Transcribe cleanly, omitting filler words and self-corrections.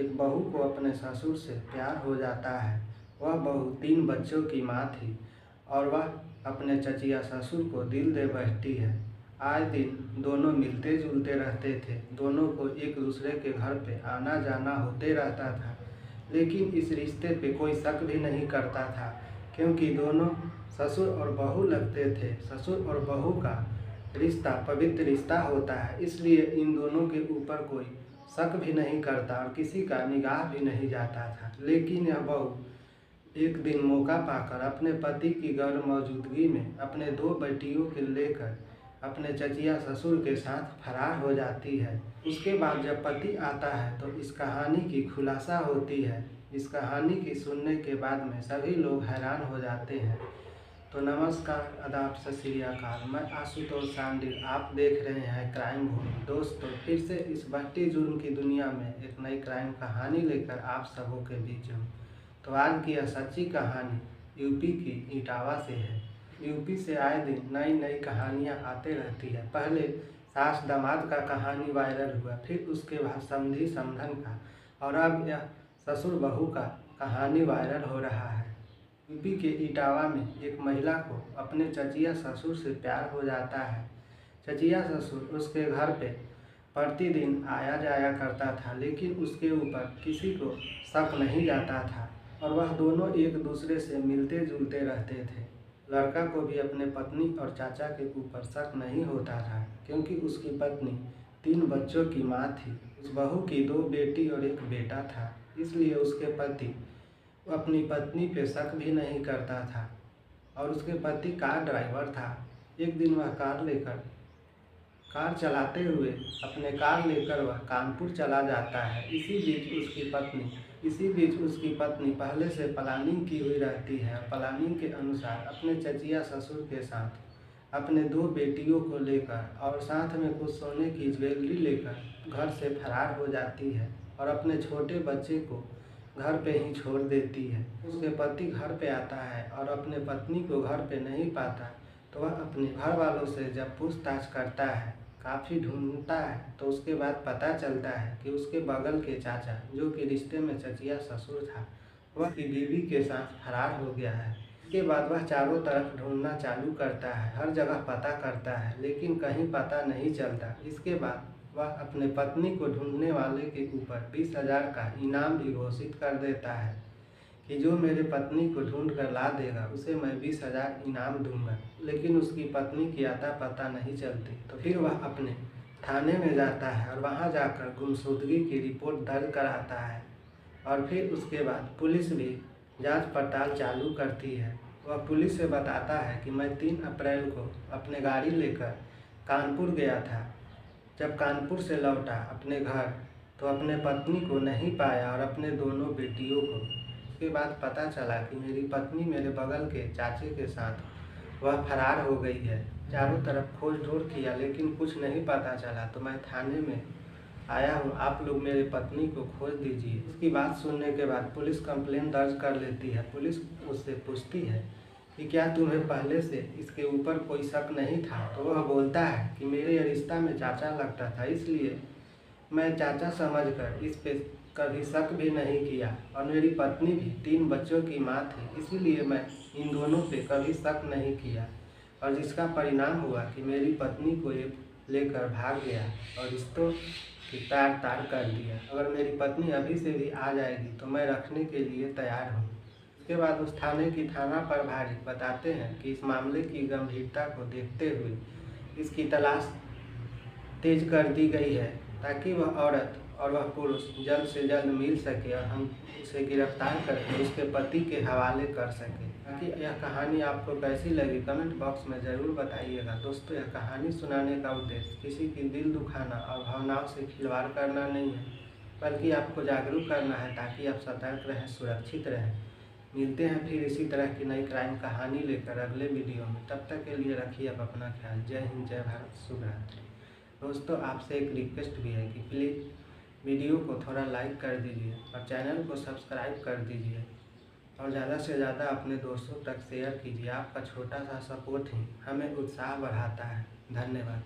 एक बहू को अपने ससुर से प्यार हो जाता है। वह बहू 3 बच्चों की माँ थी और वह अपने चचिया ससुर को दिल दे बैठती है। आए दिन दोनों मिलते जुलते रहते थे। दोनों को एक दूसरे के घर पे आना जाना होते रहता था, लेकिन इस रिश्ते पे कोई शक भी नहीं करता था, क्योंकि दोनों ससुर और बहू लगते थे। ससुर और बहू का रिश्ता पवित्र रिश्ता होता है, इसलिए इन दोनों के ऊपर कोई शक भी नहीं करता और किसी का निगाह भी नहीं जाता था। लेकिन यह बहू एक दिन मौका पाकर अपने पति की गैर मौजूदगी में अपने 2 बेटियों को लेकर अपने चचिया ससुर के साथ फरार हो जाती है। उसके बाद जब पति आता है तो इस कहानी की खुलासा होती है। इस कहानी की सुनने के बाद में सभी लोग हैरान हो जाते हैं। तो नमस्कार, आदाब, सत श्री अकाल। मैं आशुतोष सांडिल, आप देख रहे हैं क्राइम भूमि। दोस्तों, फिर से इस बढ़ती जुर्म की दुनिया में एक नई क्राइम कहानी लेकर आप सबों के बीच हूँ। तो आज की यह सच्ची कहानी यूपी की इटावा से है। यूपी से आए दिन नई नई कहानियाँ आते रहती है। पहले सास दामाद का कहानी वायरल हुआ, फिर उसके बाद समधी समधन का, और अब यह ससुर बहू का कहानी वायरल हो रहा है। यूपी के इटावा में एक महिला को अपने चचिया ससुर से प्यार हो जाता है। चचिया ससुर उसके घर पे प्रतिदिन आया जाया करता था, लेकिन उसके ऊपर किसी को शक नहीं जाता था और वह दोनों एक दूसरे से मिलते जुलते रहते थे। लड़का को भी अपने पत्नी और चाचा के ऊपर शक नहीं होता था, क्योंकि उसकी पत्नी 3 बच्चों की माँ थी। उस बहू की 2 बेटी और 1 बेटा था, इसलिए उसके पति अपनी पत्नी पे शक भी नहीं करता था। और उसके पति कार ड्राइवर था। एक दिन वह कार चलाते हुए अपने कार लेकर वह कानपुर चला जाता है। इसी बीच उसकी पत्नी पहले से प्लानिंग की हुई रहती है। प्लानिंग के अनुसार अपने चचिया ससुर के साथ अपने 2 बेटियों को लेकर और साथ में कुछ सोने की ज्वेलरी लेकर घर से फरार हो जाती है और अपने छोटे बच्चे को घर पे ही छोड़ देती है। उसके पति घर पे आता है और अपने पत्नी को घर पे नहीं पाता, तो वह अपने घर वालों से जब पूछताछ करता है, काफ़ी ढूंढता है, तो उसके बाद पता चलता है कि उसके बगल के चाचा, जो कि रिश्ते में चचिया ससुर था, वह की बीवी के साथ फरार हो गया है। इसके बाद वह चारों तरफ ढूंढना चालू करता है, हर जगह पता करता है, लेकिन कहीं पता नहीं चलता। इसके बाद वह अपने पत्नी को ढूंढने वाले के ऊपर 20,000 का इनाम भी घोषित कर देता है कि जो मेरे पत्नी को ढूंढ कर ला देगा उसे मैं 20,000 इनाम दूंगा। लेकिन उसकी पत्नी की आता पता नहीं चलती। तो फिर वह अपने थाने में जाता है और वहां जाकर गुमशुदगी की रिपोर्ट दर्ज कराता है। और फिर उसके बाद पुलिस भी जांच पड़ताल चालू करती है। वह पुलिस से बताता है कि मैं 3 अप्रैल को अपने गाड़ी लेकर कानपुर गया था। जब कानपुर से लौटा अपने घर तो अपने पत्नी को नहीं पाया और अपने दोनों बेटियों को। उसके बाद पता चला कि मेरी पत्नी मेरे बगल के चाचे के साथ वह फरार हो गई है। चारों तरफ खोज ढूंढ किया, लेकिन कुछ नहीं पता चला। तो मैं थाने में आया हूँ, आप लोग मेरे पत्नी को खोज दीजिए। इसकी बात सुनने के बाद पुलिस कंप्लेन दर्ज कर लेती है। पुलिस उससे पूछती है कि क्या तुम्हें पहले से इसके ऊपर कोई शक नहीं था? तो वह बोलता है कि मेरे रिश्ता में चाचा लगता था, इसलिए मैं चाचा समझकर इस पे कभी शक भी नहीं किया। और मेरी पत्नी भी 3 बच्चों की माँ थी, इसीलिए मैं इन दोनों पे कभी शक नहीं किया। और जिसका परिणाम हुआ कि मेरी पत्नी को ये लेकर भाग गया और रिश्तों की तार कर दिया। अगर मेरी पत्नी अभी से भी आ जाएगी तो मैं रखने के लिए तैयार हूँ। उसके बाद उस थाने की थाना प्रभारी बताते हैं कि इस मामले की गंभीरता को देखते हुए इसकी तलाश तेज कर दी गई है, ताकि वह औरत और वह पुरुष जल्द से जल्द मिल सके और हम उसे गिरफ्तार करके उसके पति के हवाले कर सकें। ताकि यह कहानी आपको कैसी लगी कमेंट बॉक्स में ज़रूर बताइएगा। दोस्तों, यह कहानी सुनाने का उद्देश्य किसी की दिल दुखाना और भावनाओं से खिलवाड़ करना नहीं है, बल्कि आपको जागरूक करना है, ताकि आप सतर्क रहें, सुरक्षित रहें। मिलते हैं फिर इसी तरह की नई क्राइम कहानी लेकर अगले वीडियो में। तब तक के लिए रखिए आप अपना ख्याल। जय हिंद, जय भारत, शुभ रात्रि। दोस्तों, आपसे एक रिक्वेस्ट भी है कि प्लीज़ वीडियो को थोड़ा लाइक कर दीजिए और चैनल को सब्सक्राइब कर दीजिए और ज़्यादा से ज़्यादा अपने दोस्तों तक शेयर कीजिए। आपका छोटा सा सपोर्ट ही हमें उत्साह बढ़ाता है। धन्यवाद।